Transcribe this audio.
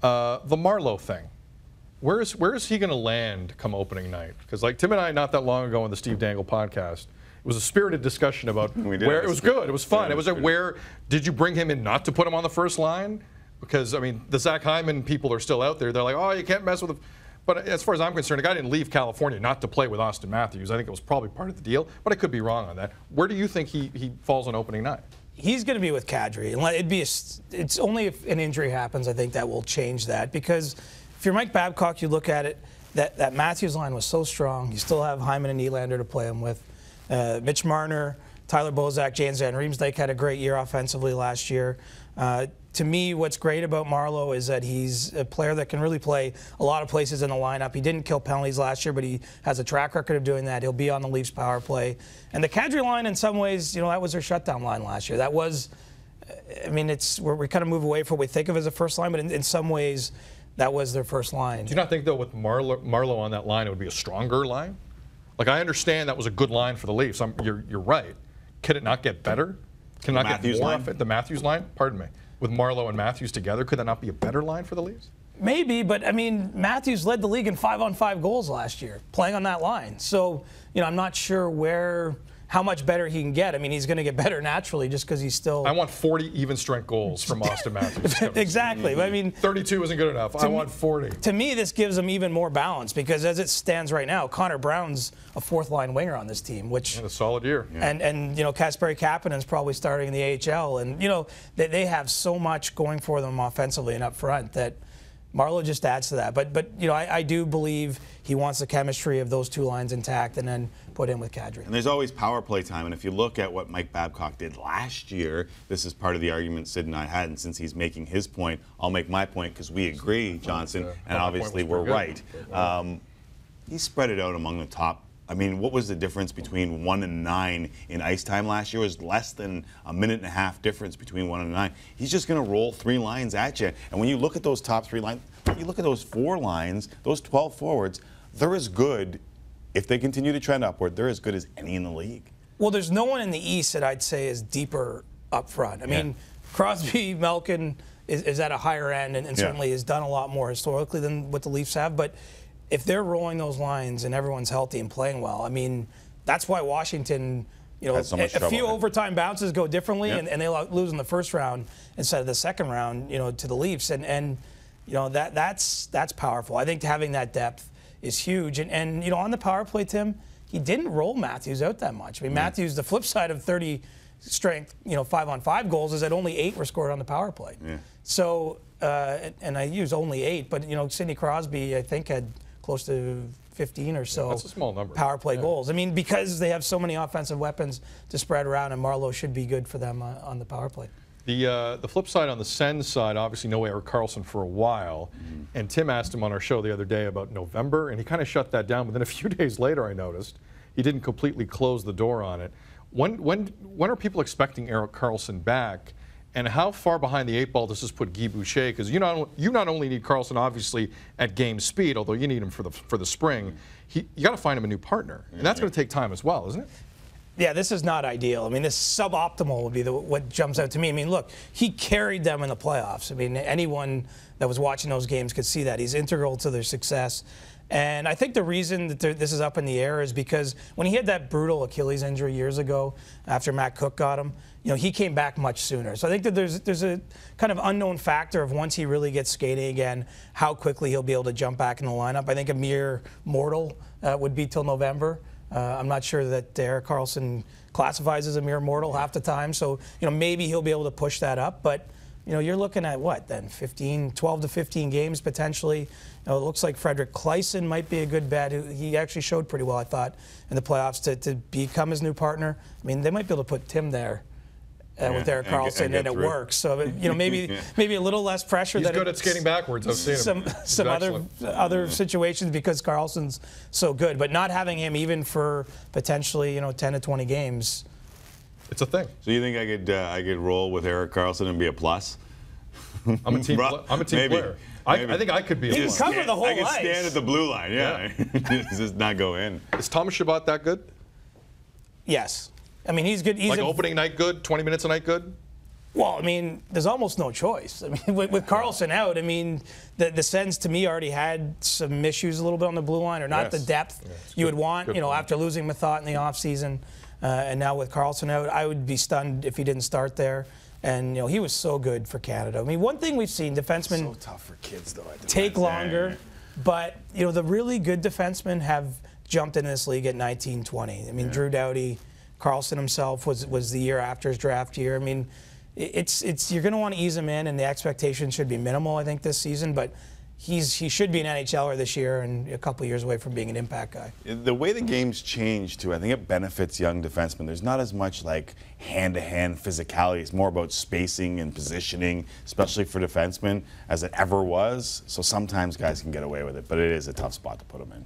The Marleau thing. Where is he going to land come opening night? Because like Tim and I, not that long ago on the Steve Dangle podcast, it was a spirited discussion about where it was good. It was fun. It was where did you bring him in not to put him on the first line? Because I mean, the Zach Hyman people are still out there. They're like, oh, you can't mess with him. But as far as I'm concerned, the guy didn't leave California not to play with Austin Matthews. I think it was probably part of the deal, but I could be wrong on that. Where do you think he falls on opening night? He's going to be with Kadri. It's only if an injury happens, I think, that will change that. Because if you're Mike Babcock, you look at it, that Matthews line was so strong. You still have Hyman and Nylander to play him with. Mitch Marner, Tyler Bozak, James Van Riemsdyk had a great year offensively last year. To me, what's great about Marleau is that he's a player that can really play a lot of places in the lineup. He didn't kill penalties last year, but he has a track record of doing that. He'll be on the Leafs power play. And the Kadri line, in some ways, that was their shutdown line last year. That was, I mean, we kind of move away from what we think of as a first line, but in some ways, that was their first line. Do you not think, though, with Marleau on that line, it would be a stronger line? Like, I understand that was a good line for the Leafs. You're right. Could it not get better? Can it not get more off it? The Matthews line? Pardon me. With Marleau and Matthews together, could that not be a better line for the Leafs? Maybe, but I mean, Matthews led the league in 5-on-5 goals last year, playing on that line. So, I'm not sure how much better he can get. I mean, he's going to get better naturally just because he's still. I want 40 even strength goals from Austin Matthews. Exactly. I mean, 32 isn't good enough. I want 40. To me, this gives him even more balance because as it stands right now, Connor Brown's a fourth-line winger on this team, which a solid year. Yeah. And Kasperi Kapanen's probably starting in the AHL, and they have so much going for them offensively and up front that Marleau just adds to that. But I do believe he wants the chemistry of those two lines intact and then put in with Kadri. And there's always power play time. And if you look at what Mike Babcock did last year, this is part of the argument Sid and I had. And since he's making his point, I'll make my point because we agree, Johnston, and obviously we're right. He spread it out among the top. I mean, what was the difference between 1 and 9 in ice time last year? It was less than a minute and a half difference between 1 and 9. He's just going to roll 3 lines at you. And when you look at those top 3 lines, you look at those 4 lines, those 12 forwards, they're as good, if they continue to trend upward, they're as good as any in the league. Well, there's no one in the East that I'd say is deeper up front. I mean, Crosby, Malkin is at a higher end and certainly has done a lot more historically than what the Leafs have. But if they're rolling those lines and everyone's healthy and playing well, I mean, that's why Washington, a few overtime bounces go differently and they lose in the first round instead of the second round, to the Leafs. And that's powerful. I think having that depth is huge. And on the power play, Tim, he didn't roll Matthews out that much. I mean, Matthews, the flip side of 30 strength, 5-on-5 goals is that only 8 were scored on the power play. Yeah. So, and I use only 8, but Sidney Crosby, I think, had close to 15 or so that's a small number. Power play goals. I mean, because they have so many offensive weapons to spread around, and Marleau should be good for them on the power play. The flip side on the Sens side, obviously no Erik Karlsson for a while, and Tim asked him on our show the other day about November, and he kind of shut that down. But then a few days later, I noticed he didn't completely close the door on it. When are people expecting Erik Karlsson back, and how far behind the 8 ball does this put Guy Boucher? Because you not only need Karlsson obviously at game speed, although you need him for the spring. You got to find him a new partner, and that's going to take time as well, isn't it? Yeah, this is not ideal. I mean, this suboptimal would be what jumps out to me. I mean, look, he carried them in the playoffs. I mean, anyone that was watching those games could see that. He's integral to their success. And I think the reason that this is up in the air is because when he had that brutal Achilles injury years ago after Matt Cook got him, he came back much sooner. So I think that there's a kind of unknown factor of once he really gets skating again, how quickly he'll be able to jump back in the lineup. I think a mere mortal would be till November. I'm not sure that Erik Karlsson classifies as a mere mortal half the time, so maybe he'll be able to push that up. But you're looking at what then? 12 to 15 games potentially. It looks like Fredrik Claesson might be a good bet. He actually showed pretty well, I thought, in the playoffs to become his new partner. I mean, they might be able to put Tim there. With Erik Karlsson, and it works. So maybe a little less pressure. He's good at skating backwards. I've seen him. Some other situations because Karlsson's so good, but not having him even for potentially 10 to 20 games. It's a thing. So you think I could roll with Erik Karlsson and be a plus? I'm a team player. I think I could be. He can cover the whole ice. I can stand at the blue line. Yeah. Just not go in. Is Thomas Chabot that good? Yes. I mean, he's good. He's opening night good, 20 minutes a night good? Well, I mean, there's almost no choice. I mean, with Karlsson out, I mean, the Sens to me already had some issues a little bit on the blue line, or not the depth you would want. You know, after losing Mathot in the offseason, and now with Karlsson out, I would be stunned if he didn't start there. And you know, he was so good for Canada. I mean, one thing we've seen defensemen so tough for kids though. Take longer, but you know, the really good defensemen have jumped in this league at 19, 20. I mean, Drew Doughty, Karlsson himself was the year after his draft year. I mean, it's you're going to want to ease him in, and the expectation should be minimal, I think, this season. But he should be an NHLer this year, and a couple of years away from being an impact guy. The way the game's changed too, I think it benefits young defensemen. There's not as much like hand-to-hand physicality. It's more about spacing and positioning, especially for defensemen, as it ever was. So sometimes guys can get away with it, but it is a tough spot to put them in.